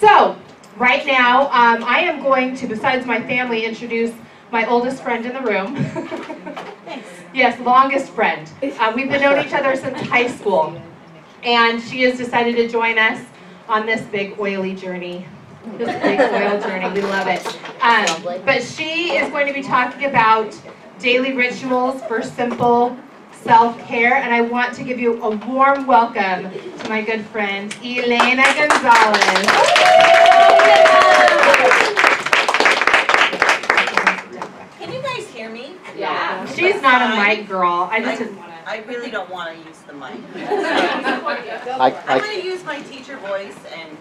So, right now, I am going to, besides my family, introduce my oldest friend in the room. Yes, longest friend. We've been knowing each other since high school. And she has decided to join us on this big oily journey. This big oil journey, we love it. But she is going to be talking about daily rituals for simple self-care, and I want to give you a warm welcome to my good friend, Elena Gonzales. Can you guys hear me? Yeah. She's not a mic girl. I really don't want to use the mic. I'm going to use my teacher voice, and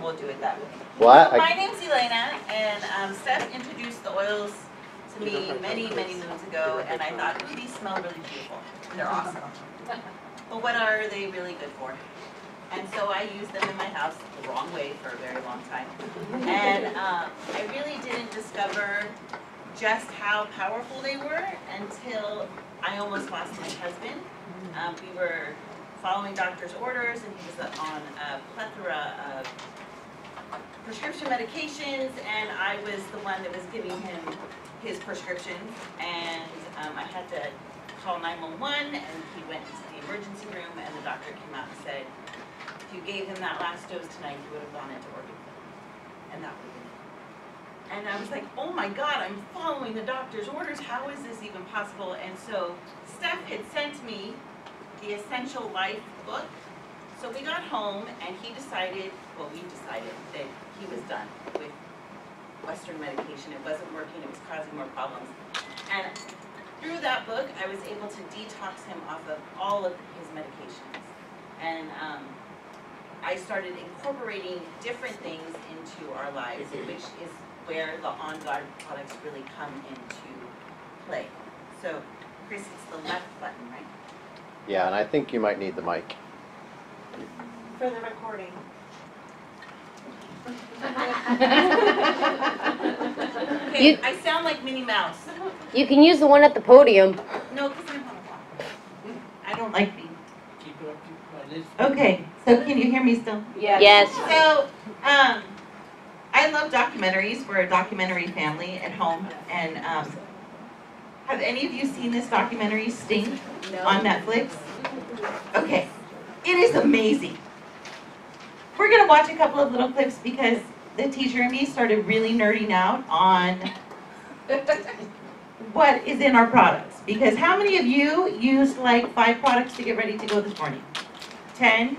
we'll do it that way. What? My name's Elena, and Steph introduced the oils to me many moons ago, and I thought, ooh, these smell really beautiful. They're awesome. But what are they really good for? And so I used them in my house the wrong way for a very long time. And I really didn't discover just how powerful they were until I almost lost my husband. We were following doctor's orders, and he was on a plethora of prescription medications, and I was the one that was giving him his prescriptions, and I had to call 911, and he went into the emergency room, and the doctor came out and said, if you gave him that last dose tonight, he would have gone into organ failure, and that would have been it. And I was like, oh my God, I'm following the doctor's orders, how is this even possible? And so Steph had sent me the Essential Life book. So we got home, and he decided, well, we decided that he was done with Western medication. It wasn't working, it was causing more problems. And through that book, I was able to detox him off of all of his medications. And I started incorporating different things into our lives, which is where the On Guard products really come into play. So, Chris, it's the left button, right? Yeah, and I think you might need the mic. For the recording. Okay, I sound like Minnie Mouse. You can use the one at the podium. No, because I'm on a clock. I don't like being. Okay, so can you hear me still? Yes. So, I love documentaries. We're a documentary family at home, and have any of you seen this documentary, Sting, on Netflix? Okay, it is amazing. We're going to watch a couple of little clips because the teacher and me started really nerding out on what is in our products. Because how many of you used like 5 products to get ready to go this morning? 10,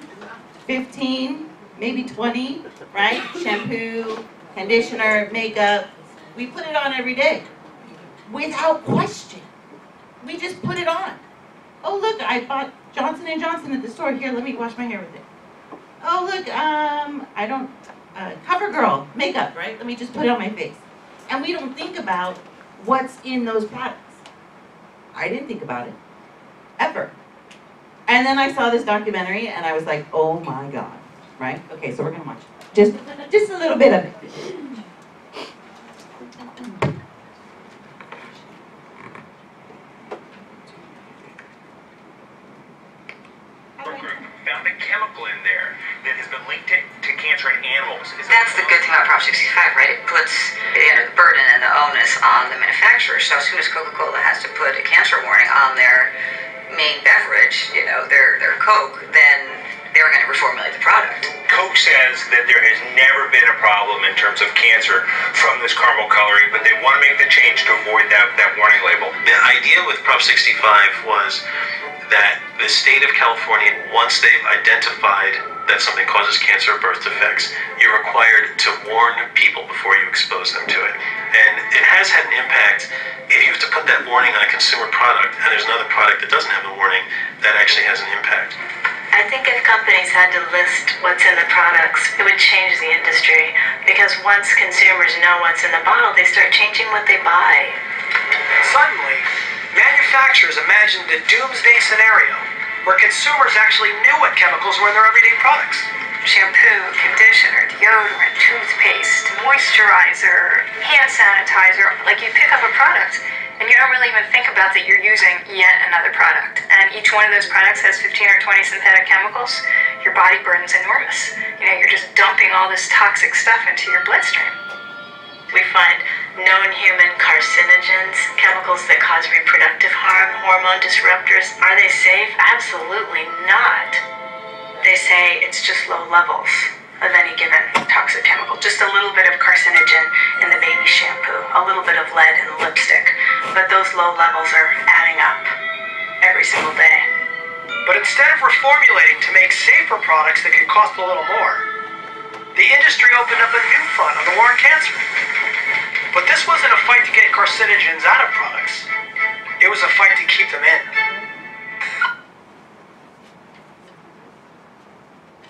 15, maybe 20, right? Shampoo, conditioner, makeup. We put it on every day without question. We just put it on. Oh, look, I bought Johnson & Johnson at the store. Here, let me wash my hair with it. Oh, look, CoverGirl makeup, right? Let me just put it on my face. And we don't think about what's in those products. I didn't think about it, ever. And then I saw this documentary, and I was like, oh my God, right? Okay, so we're gonna watch it. Just a little bit of it. Found a chemical in there that has been linked to cancer in animals. That's the good thing about Prop 65, right? It puts the burden and the onus on the manufacturer. So as soon as Coca-Cola has to put a cancer warning on their main beverage, you know, their Coke, then they're going to reformulate the product. Coke says that there has never been a problem in terms of cancer from this caramel coloring, but they want to make the change to avoid that warning label. The idea with Prop 65 was that the state of California, once they've identified that something causes cancer or birth defects, you're required to warn people before you expose them to it. And it has had an impact. If you have to put that warning on a consumer product, and there's another product that doesn't have a warning, that actually has an impact. I think if companies had to list what's in the products, it would change the industry, because once consumers know what's in the bottle, they start changing what they buy. Suddenly, manufacturers imagined a doomsday scenario where consumers actually knew what chemicals were in their everyday products. Shampoo, conditioner, deodorant, toothpaste, moisturizer. moisturizer, hand sanitizer, like you pick up a product and you don't really even think about that you're using yet another product. And each one of those products has 15 or 20 synthetic chemicals. Your body burden's enormous. You know, you're just dumping all this toxic stuff into your bloodstream. We find known human carcinogens, chemicals that cause reproductive harm, hormone disruptors. Are they safe? Absolutely not. They say it's just low levels of any given toxic chemical. Just a little bit of carcinogen in the baby shampoo, a little bit of lead in the lipstick. But those low levels are adding up every single day. But instead of reformulating to make safer products that could cost a little more, the industry opened up a new front on the war on cancer. But this wasn't a fight to get carcinogens out of products. It was a fight to keep them in.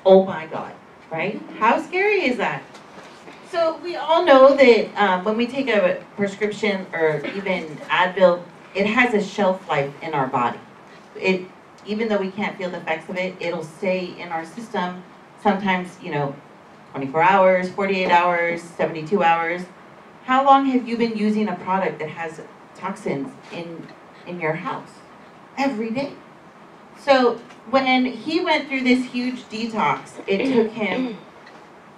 Oh my God, right? How scary is that? So we all know that when we take a prescription or even Advil, it has a shelf life in our body. Even though we can't feel the effects of it, it'll stay in our system sometimes, 24 hours, 48 hours, 72 hours. How long have you been using a product that has toxins in your house? Every day. So when he went through this huge detox, it took him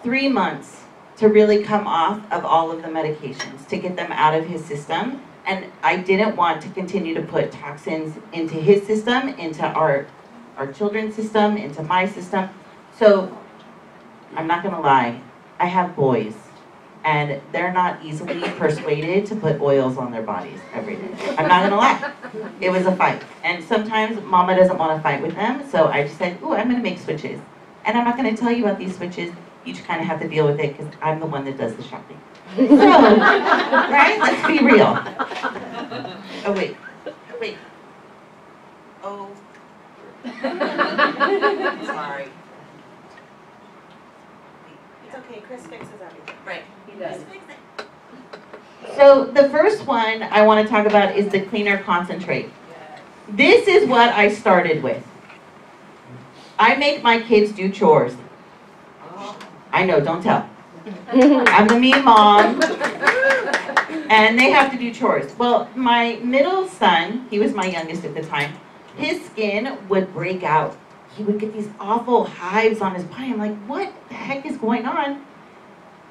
3 months to really come off of all of the medications, to get them out of his system. And I didn't want to continue to put toxins into his system, into our children's system, into my system. So I'm not gonna lie, I have boys, and they're not easily persuaded to put oils on their bodies every day. I'm not gonna lie, it was a fight. And sometimes Mama doesn't wanna fight with them, so I just said, ooh, I'm gonna make switches. And I'm not gonna tell you about these switches, you just kinda have to deal with it, because I'm the one that does the shopping. So, right, let's be real. Oh wait. Oh. Sorry. It's okay, Chris fixes everything. Right. He does. So the first one I want to talk about is the cleaner concentrate. This is what I started with. I make my kids do chores. I know, don't tell. I'm the mean mom. And they have to do chores. Well, my middle son, he was my youngest at the time, his skin would break out. He would get these awful hives on his body. I'm like, what the heck is going on?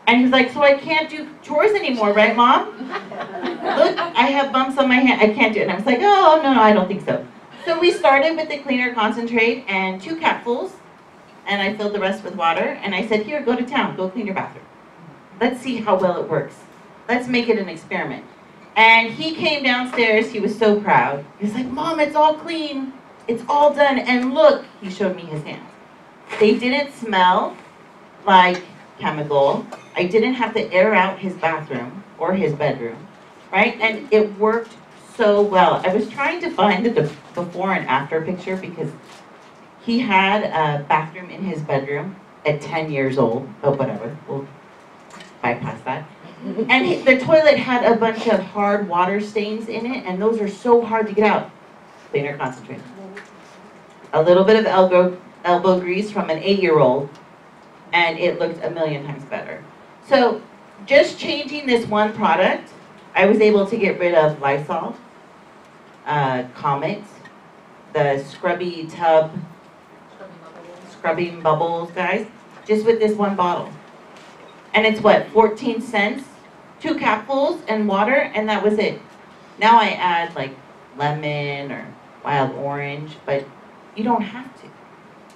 And he's like, so I can't do chores anymore, right, Mom? Look, I have bumps on my hand. I can't do it. And I was like, oh, no, I don't think so. So we started with the cleaner concentrate and 2 capfuls. And I filled the rest with water. And I said, here, go to town. Go clean your bathroom. Let's see how well it works. Let's make it an experiment. And he came downstairs. He was so proud. He was like, Mom, it's all clean. It's all done. And look, he showed me his hands. They didn't smell like chemical. I didn't have to air out his bathroom or his bedroom, right? And it worked so well. I was trying to find the before and after picture because he had a bathroom in his bedroom at 10 years old. Oh, whatever. We'll bypass that. And the toilet had a bunch of hard water stains in it, and those are so hard to get out. Cleaner concentrate. A little bit of elbow grease from an 8-year-old, and it looked a million times better. So just changing this one product, I was able to get rid of Lysol, Comet, the scrubby tub, scrubbing bubbles, guys, just with this one bottle. And it's what, 14 cents? 2 capfuls and water, and that was it. Now I add like lemon or wild orange, but you don't have to.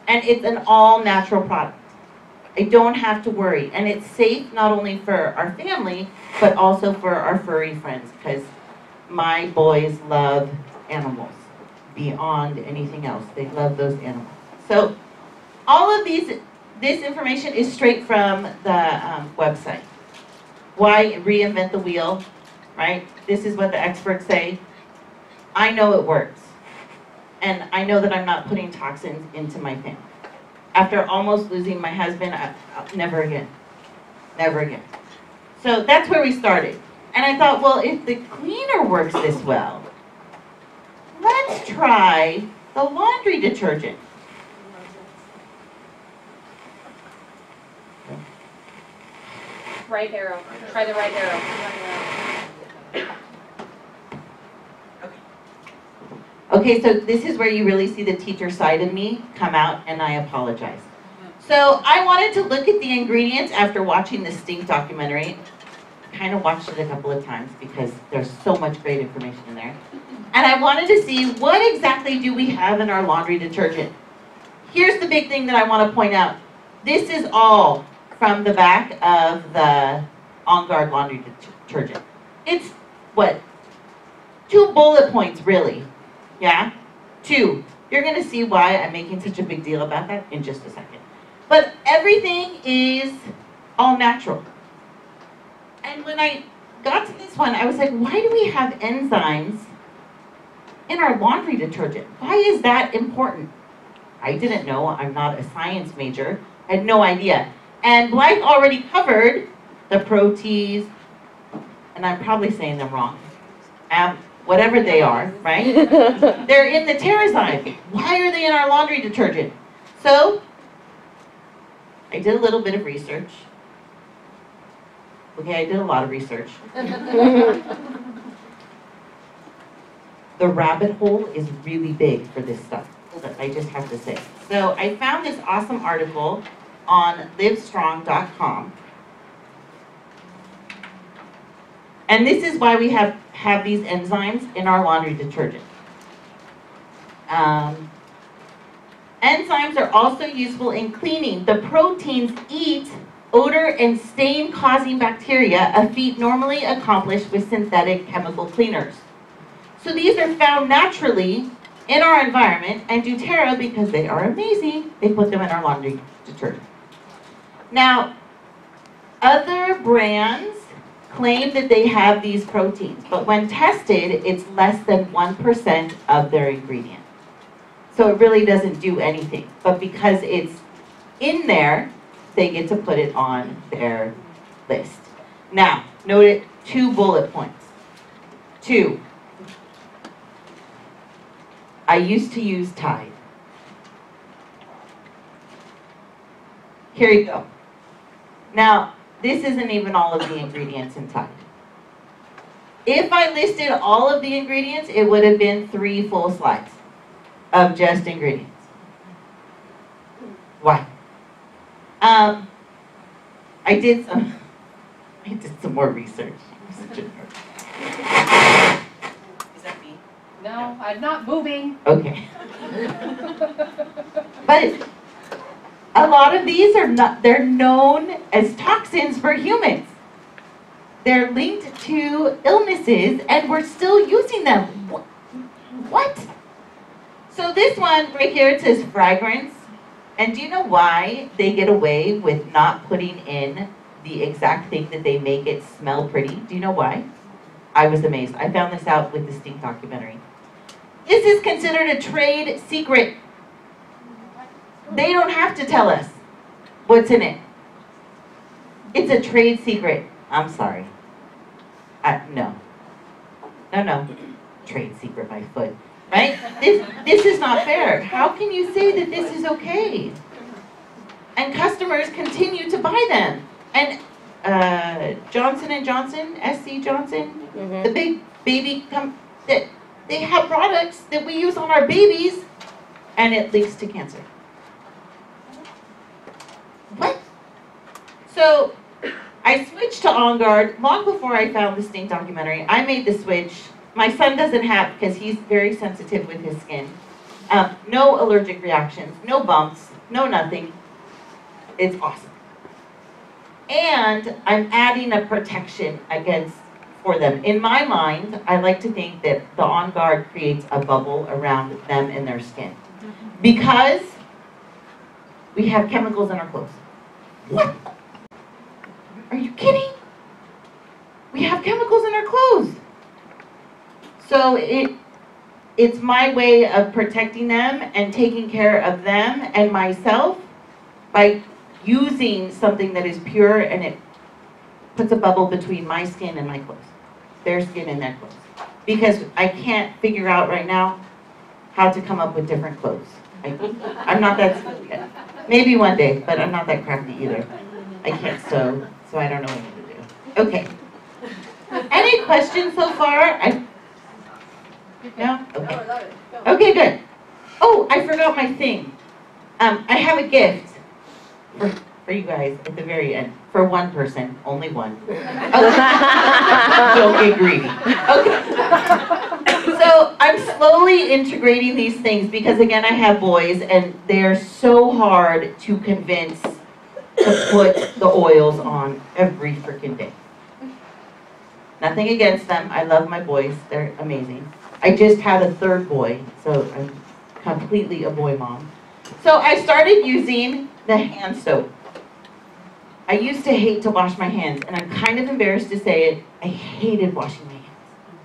And it's an all natural product. I don't have to worry. And it's safe not only for our family, but also for our furry friends, because my boys love animals beyond anything else. They love those animals. So all of this information is straight from the website. Why reinvent the wheel, right? This is what the experts say. I know it works. And I know that I'm not putting toxins into my family. After almost losing my husband, never again. Never again. So that's where we started. And I thought, well, if the cleaner works this well, let's try the laundry detergent. Right arrow. Try the right arrow. Okay, so this is where you really see the teacher side of me come out, and I apologize. So I wanted to look at the ingredients after watching the Stink documentary. Kind of watched it a couple of times because there's so much great information in there. And I wanted to see what exactly do we have in our laundry detergent. Here's the big thing that I want to point out. This is all from the back of the On Guard laundry detergent. It's, what, 2 bullet points really. Yeah? 2. You're going to see why I'm making such a big deal about that in just a second. But everything is all natural. And when I got to this one, I was like, why do we have enzymes in our laundry detergent? Why is that important? I didn't know. I'm not a science major. I had no idea. And Blythe already covered the proteins, and I'm probably saying them wrong. Whatever they are, right? They're in the Terrazyme. Why are they in our laundry detergent? So, I did a little bit of research. Okay, I did a lot of research. The rabbit hole is really big for this stuff, I just have to say. So I found this awesome article on livestrong.com. And this is why we have these enzymes in our laundry detergent. Enzymes are also useful in cleaning. The proteins eat odor and stain-causing bacteria, a feat normally accomplished with synthetic chemical cleaners. So these are found naturally in our environment, and doTERRA, because they are amazing, they put them in our laundry detergent. Now, other brands claim that they have these proteins, but when tested, it's less than 1% of their ingredient. So it really doesn't do anything. But because it's in there, they get to put it on their list. Now, note it, 2 bullet points. 2. I used to use Tide. Here you go. Now, this isn't even all of the ingredients in Tide. If I listed all of the ingredients, it would have been 3 full slides of just ingredients. Why? I did some more research. I'm such a nerd. Is that me? No, I'm not moving. Okay. But a lot of these are not, they're known as toxins for humans. They're linked to illnesses and we're still using them. What? So this one right here, it says fragrance. And do you know why they get away with not putting in the exact thing that they make it smell pretty? Do you know why? I was amazed. I found this out with the Stink documentary. This is considered a trade secret. They don't have to tell us what's in it. It's a trade secret. I'm sorry. No. No. Trade secret, my foot. Right? This is not fair. How can you say that this is okay? And customers continue to buy them. And Johnson & Johnson, SC Johnson, the big baby they have products that we use on our babies, and it leads to cancer. What? So I switched to On Guard long before I found the Stink documentary. I made the switch. My son doesn't have, because he's very sensitive with his skin. No allergic reactions, no bumps, no nothing. It's awesome. And I'm adding a protection for them. In my mind, I like to think that the On Guard creates a bubble around them and their skin. Because we have chemicals in our clothes. What? Are you kidding? We have chemicals in our clothes. So it's my way of protecting them and taking care of them and myself by using something that is pure, and it puts a bubble between my skin and my clothes. Their skin and their clothes. Because I can't figure out right now how to come up with different clothes. I'm not that, maybe one day, but I'm not that crafty either. I can't sew. so I don't know what to do. Okay. Any questions so far? No? Okay. Okay, good. Oh, I forgot my thing. I have a gift for you guys at the very end. For one person, only one. Don't get greedy. Okay. So I'm slowly integrating these things because again I have boys and they're so hard to convince to put the oils on every freaking day. Nothing against them. I love my boys. They're amazing. I just had a third boy, so I'm completely a boy mom. So I started using the hand soap. I used to hate to wash my hands, and I'm kind of embarrassed to say it. I hated washing my hands,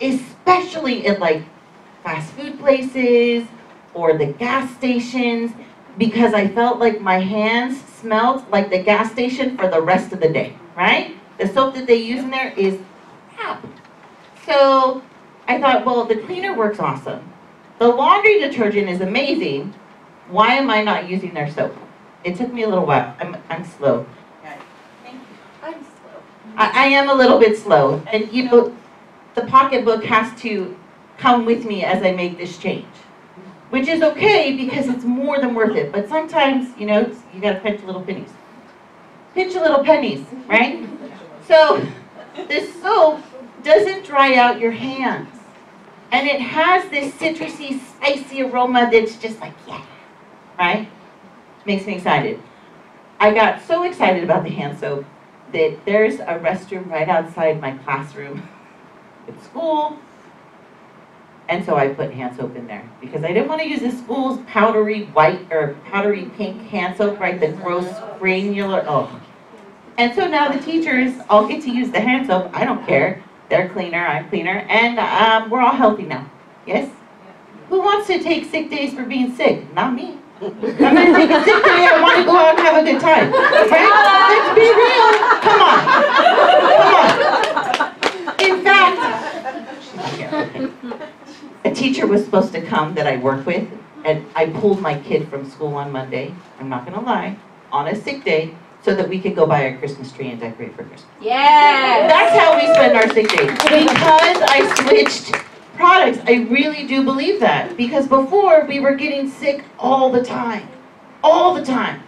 especially at like fast food places or the gas stations, because I felt like my hands smelled like the gas station for the rest of the day, right? The soap that they use in there is crap. So I thought, well, the cleaner works awesome. The laundry detergent is amazing. Why am I not using their soap? It took me a little while. I'm slow. I'm slow. I am a little bit slow. And you know, the pocketbook has to come with me as I make this change. Which is okay because it's more than worth it. But sometimes, you know, you gotta pinch little pennies. Pinch a little pennies, right? So this soap doesn't dry out your hands. And it has this citrusy, spicy aroma that's just like, yeah, right? Makes me excited. I got so excited about the hand soap that there's a restroom right outside my classroom at school. And so I put hand soap in there because I didn't want to use the school's powdery white or powdery pink hand soap, right? The gross granular, oh. And so now the teachers all get to use the hand soap. I don't care. They're cleaner, I'm cleaner, and we're all healthy now. Yes? Who wants to take sick days for being sick? Not me. I'm going to take a sick day. I want to go out and have a good time. Right? Let's be real. Come on. In fact, a teacher was supposed to come that I work with, and I pulled my kid from school on Monday, I'm not going to lie, on a sick day, so that we could go buy a Christmas tree and decorate for Christmas. Yeah. That's how we spend our sick days. Because I switched products, I really do believe that. Because before, we were getting sick all the time. All the time.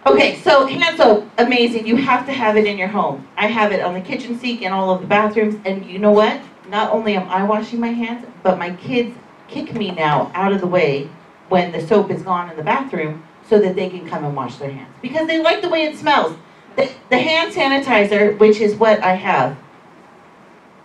Okay, so hand soap, amazing. You have to have it in your home. I have it on the kitchen sink and all of the bathrooms. And you know what? Not only am I washing my hands, but my kids kick me now out of the way when the soap is gone in the bathroom, so that they can come and wash their hands. Because they like the way it smells. The hand sanitizer, which is what I have,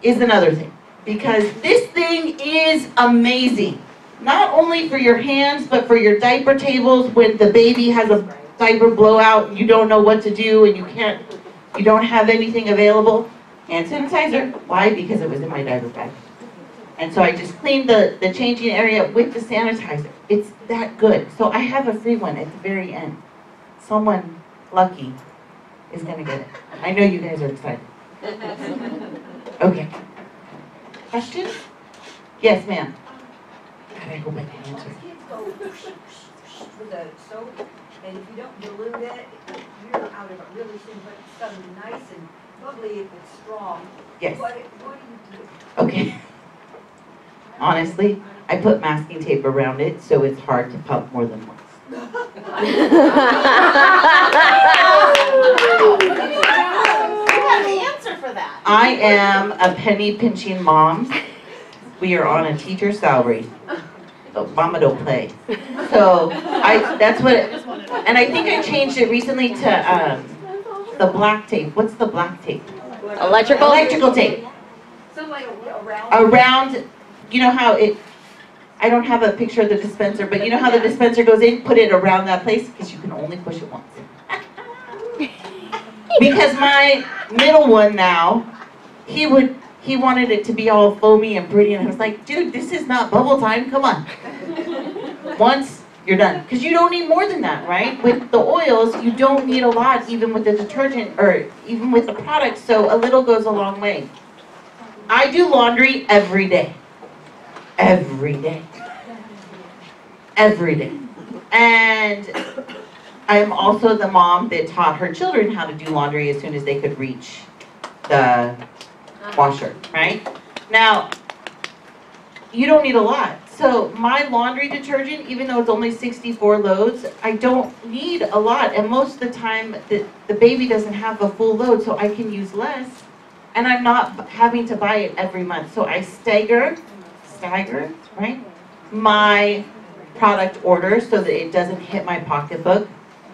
is another thing. Because this thing is amazing. Not only for your hands, but for your diaper tables when the baby has a diaper blowout and you don't know what to do and you don't have anything available. Hand sanitizer. Why? Because it was in my diaper bag. And so I just cleaned the changing area with the sanitizer. It's that good. So I have a free one at the very end. Someone lucky is going to get it. I know you guys are excited. Okay. Questions? Yes, ma'am. God, I hope I can answer. Kids go with the soap, and if you don't dilute it, you're out of it really soon, but it's going to be nice and bubbly if it's strong. Yes. What do you do? Okay. Honestly, I put masking tape around it so it's hard to pump more than once. I am a penny pinching mom. We are on a teacher's salary. So mama don't play. So that's what, and I think I changed it recently to the black tape. What's the black tape? Electrical? Electrical tape. So like around? Around, you know how it, I don't have a picture of the dispenser, but you know how the dispenser goes in? Put it around that place because you can only push it once. Because my middle one now, he wanted it to be all foamy and pretty, and I was like, dude, this is not bubble time, come on. Once, you're done. Because you don't need more than that, right? With the oils, you don't need a lot, even with the detergent, or even with the product, so a little goes a long way. I do laundry every day. Every day. Every day. And I'm also the mom that taught her children how to do laundry as soon as they could reach the washer, right? Now, you don't need a lot. So my laundry detergent, even though it's only 64 loads, I don't need a lot. And most of the time, the baby doesn't have a full load, so I can use less. And I'm not having to buy it every month. So I stagger, right? My product order so that it doesn't hit my pocketbook.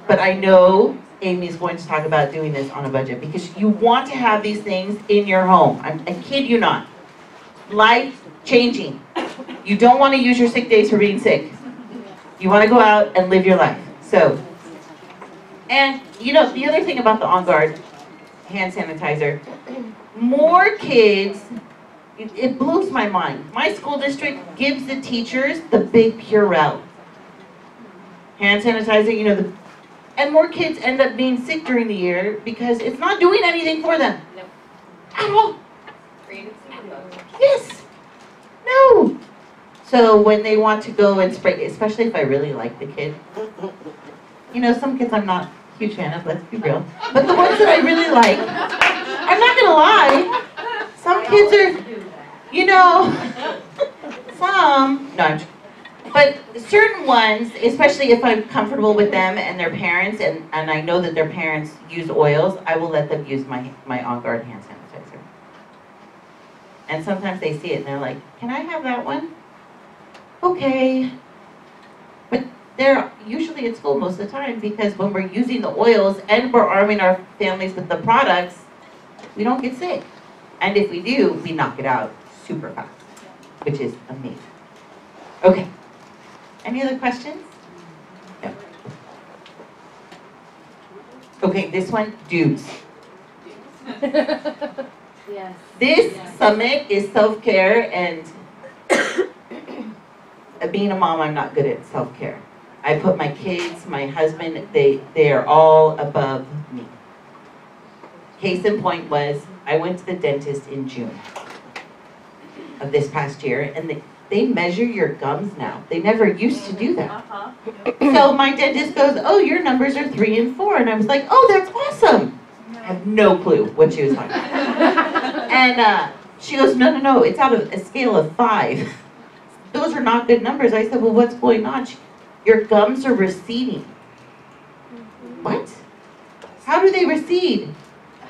But I know Amy's going to talk about doing this on a budget because you want to have these things in your home. I kid you not. Life changing. You don't want to use your sick days for being sick. You want to go out and live your life. So, and you know, the other thing about the On Guard hand sanitizer, more kids, it blows my mind. My school district gives the teachers the big Purell hand sanitizer, you know, and more kids end up being sick during the year because it's not doing anything for them. No. At all. Yes. No. So when they want to go and spray, especially if I really like the kid, you know, some kids I'm not a huge fan of, let's be real. But the ones that I really like, I'm not gonna lie, some kids are, you know, but certain ones, especially if I'm comfortable with them and their parents, and I know that their parents use oils, I will let them use my On Guard hand sanitizer. And sometimes they see it and they're like, can I have that one? Okay. But they're usually at school most of the time because when we're using the oils and we're arming our families with the products, we don't get sick. And if we do, we knock it out super fast, which is amazing. Okay. Any other questions? No. Okay, this one, dudes. Yes. This summit is self-care, and being a mom, I'm not good at self-care. I put my kids, my husband, they are all above me. Case in point was, I went to the dentist in June of this past year, and they measure your gums now. They never used to do that. So my dentist goes, oh, your numbers are 3 and 4. And I was like, oh, that's awesome. I have no clue what she was talking about. And she goes, no, it's out of a scale of 5. Those are not good numbers. I said, well, what's going on? Your gums are receding. What? How do they recede?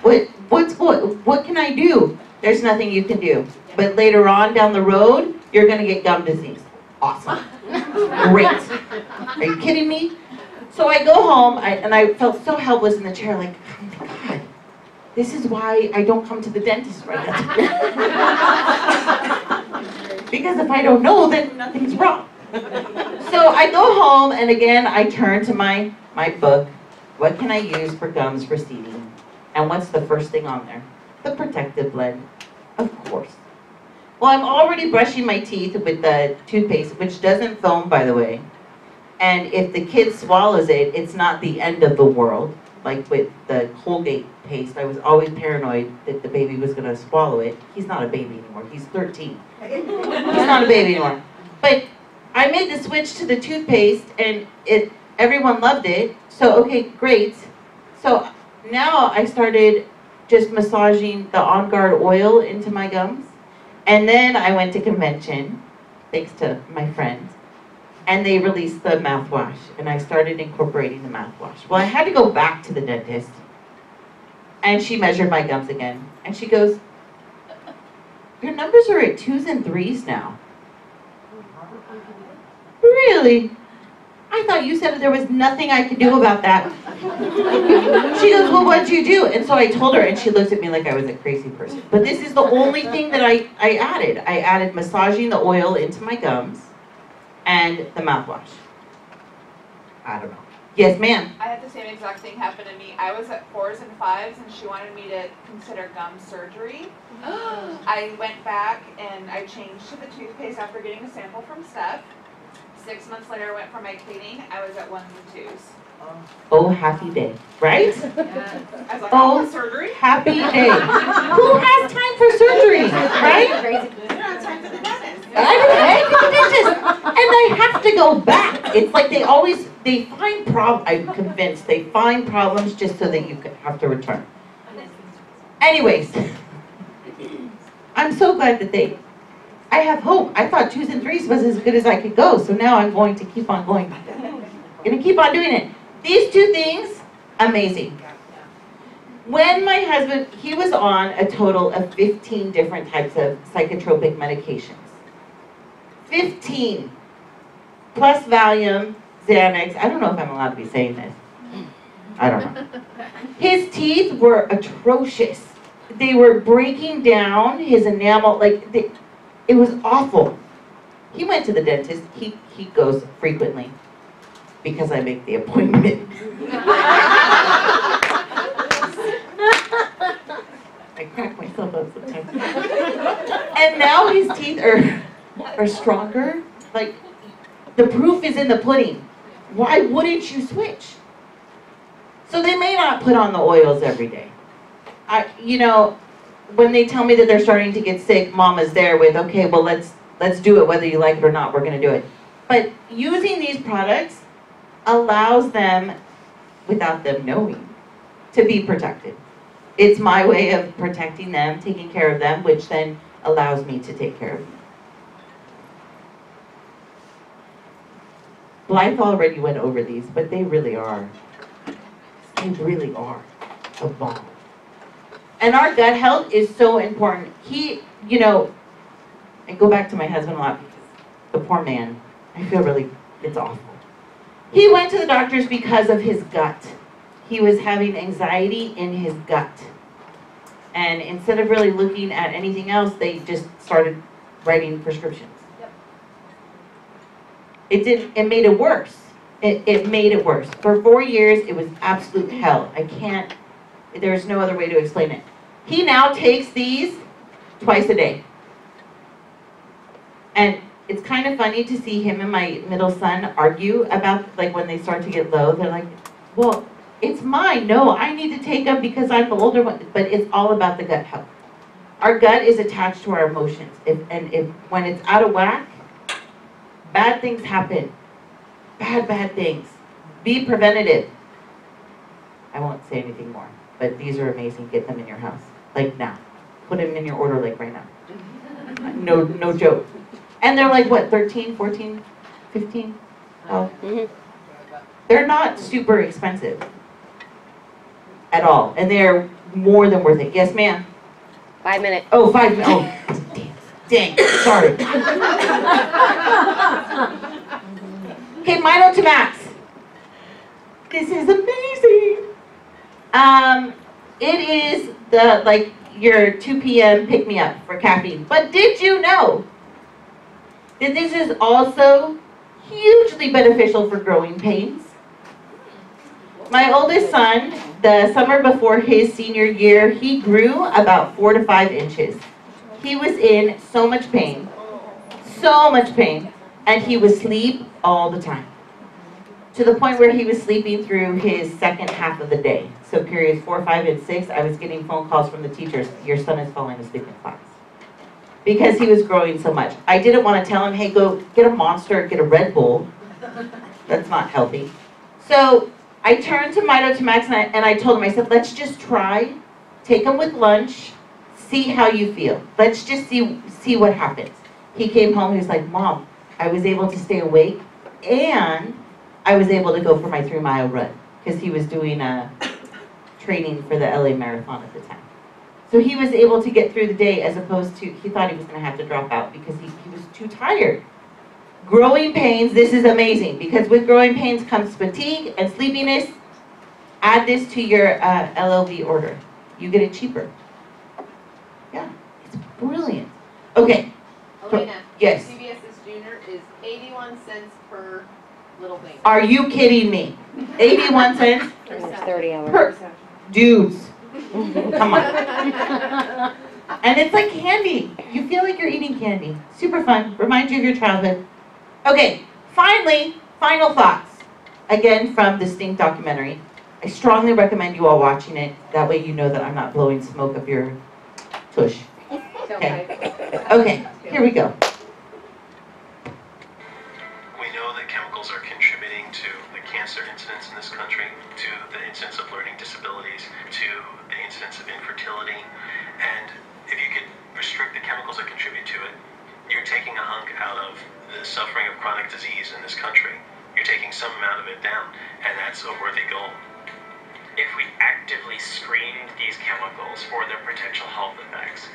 What can I do? There's nothing you can do. But later on down the road, you're going to get gum disease. Awesome. Great. Are you kidding me? So I go home, and I felt so helpless in the chair, like, oh my God, this is why I don't come to the dentist right now. Because if I don't know, then nothing's wrong. So I go home, and again, I turn to my book. What can I use for gums receding? And what's the first thing on there? The protective blend, of course. Well, I'm already brushing my teeth with the toothpaste, which doesn't foam, by the way. And if the kid swallows it, it's not the end of the world. Like with the Colgate paste, I was always paranoid that the baby was going to swallow it. He's not a baby anymore. He's 13. He's not a baby anymore. But I made the switch to the toothpaste, and everyone loved it. So, okay, great. So now I started just massaging the On Guard oil into my gums. And then I went to convention, thanks to my friends, and they released the mouthwash, and I started incorporating the mouthwash. Well, I had to go back to the dentist, and she measured my gums again, and she goes, your numbers are at 2s and 3s now. Really? I thought you said that there was nothing I could do about that. She goes, well, what'd you do? And so I told her, and she looked at me like I was a crazy person. But this is the only thing that I added. I added massaging the oil into my gums and the mouthwash. I don't know. Yes, ma'am. I had the same exact thing happen to me. I was at 4s and 5s, and she wanted me to consider gum surgery. I went back, and I changed to the toothpaste after getting a sample from Steph. 6 months later, I went for my cleaning. I was at 1s and 2s. Oh, happy day, right? I was like, oh, surgery? Happy day. Who has time for surgery, right? You don't have time for the dentist. I don't have the dentist, and I have to go back. It's like they find I'm convinced they find problems just so that you have to return. Anyways, I'm so glad that I have hope. I thought 2s and 3s was as good as I could go, so now I'm going to keep on going. I'm going to keep on doing it. These 2 things, amazing. When my husband, he was on a total of 15 different types of psychotropic medications. 15. Plus Valium, Xanax. I don't know if I'm allowed to be saying this. I don't know. His teeth were atrocious. They were breaking down his enamel. It was awful. He went to the dentist. He goes frequently because I make the appointment. I crack myself up sometimes. And now his teeth are stronger. Like, the proof is in the pudding. Why wouldn't you switch? So they may not put on the oils every day. When they tell me that they're starting to get sick, Mama's there with, okay, well, let's do it whether you like it or not. We're going to do it. But using these products allows them, without them knowing, to be protected. It's my way of protecting them, taking care of them, which then allows me to take care of them. Blythe already went over these, but they really are a bomb. And our gut health is so important. I go back to my husband a lot because the poor man, I feel really, it's awful. He went to the doctors because of his gut. He was having anxiety in his gut. And instead of really looking at anything else, they just started writing prescriptions. Yep. It made it worse. It made it worse. For 4 years, it was absolute hell. There's no other way to explain it. He now takes these twice a day. And it's kind of funny to see him and my middle son argue about, when they start to get low, they're like, well, it's mine. No, I need to take them because I'm the older one. But it's all about the gut health. Our gut is attached to our emotions. When it's out of whack, bad things happen. Bad things. Be preventative. I won't say anything more, but these are amazing. Get them in your house, now. Put them in your order, right now. No joke. And they're what, 13, 14, 15? Oh. Mm-hmm. They're not super expensive at all, and they're more than worth it. Yes, ma'am? 5 minutes. Oh, 5 minutes. Oh, dang, sorry. Okay, Mino to Max. This is amazing. It is your 2 p.m. pick-me-up for caffeine. But did you know that this is also hugely beneficial for growing pains? My oldest son, the summer before his senior year, he grew about 4 to 5 inches. He was in so much pain, and he would sleep all the time. To the point where he was sleeping through his second half of the day. So periods 4, 5, and 6, I was getting phone calls from the teachers, your son is falling asleep in class. Because he was growing so much. I didn't want to tell him, hey, go get a Monster, get a Red Bull. That's not healthy. So I turned to Mito to Max and I told him, I said, let's just try, take him with lunch, see how you feel. Let's just see what happens. He came home, he was like, Mom, I was able to stay awake and I was able to go for my 3-mile run because he was doing training for the LA Marathon at the time. So he was able to get through the day as opposed to, he thought he was going to have to drop out because he was too tired. Growing pains, this is amazing because with growing pains comes fatigue and sleepiness. Add this to your LLV order. You get it cheaper. Yeah, it's brilliant. Okay. Elena, yes. CVS's Junior is 81 cents per little thing. Are you kidding me? 81 cents? Almost 30 hours. Dudes. Come on. And it's like candy. You feel like you're eating candy. Super fun. Reminds you of your childhood. Okay, finally, final thoughts. Again, from the Stink documentary. I strongly recommend you all watching it. That way you know that I'm not blowing smoke up your tush. Okay. Okay, here we go. We know that chemicals are contributing this country. You're taking some amount of it down, and that's a worthy goal. If we actively screened these chemicals for their potential health effects,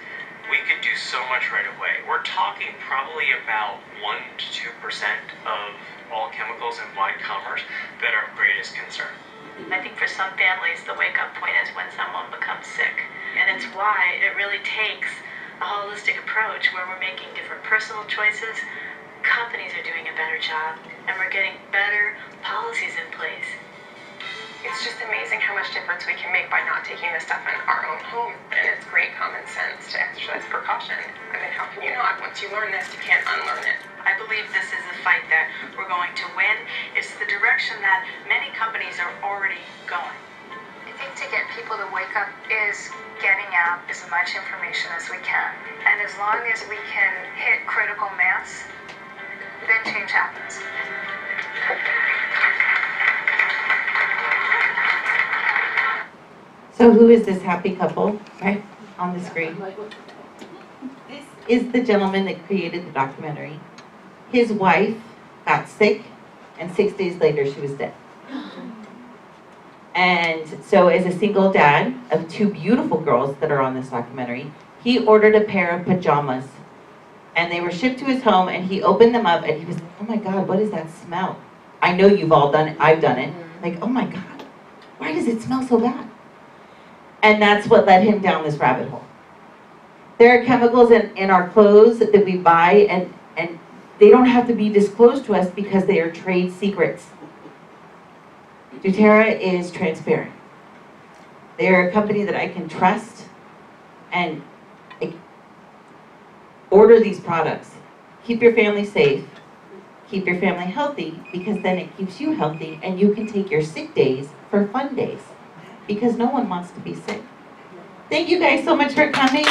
we could do so much right away. We're talking probably about 1 to 2% of all chemicals in wide commerce that are of greatest concern. I think for some families, the wake-up point is when someone becomes sick. And it's why it really takes a holistic approach where we're making different personal choices, companies are doing a better job, and we're getting better policies in place. It's just amazing how much difference we can make by not taking this stuff in our own home. And it's great common sense to exercise precaution. I mean, how can you not? Once you learn this, you can't unlearn it. I believe this is a fight that we're going to win. It's the direction that many companies are already going. I think to get people to wake up is getting out as much information as we can. And as long as we can hit critical mass, then change happens. So who is this happy couple, right, on the screen? This is the gentleman that created the documentary. His wife got sick, and 6 days later she was dead. And so as a single dad of 2 beautiful girls that are on this documentary, he ordered a pair of pajamas. And they were shipped to his home, and he opened them up, and he was like, oh my God, what is that smell? I know you've all done it, I've done it. Like, oh my God, why does it smell so bad? And that's what led him down this rabbit hole. There are chemicals in our clothes that we buy, and they don't have to be disclosed to us because they are trade secrets. doTERRA is transparent. They're a company that I can trust and order these products. Keep your family safe. Keep your family healthy, because then it keeps you healthy and you can take your sick days for fun days, because no one wants to be sick. Thank you guys so much for coming.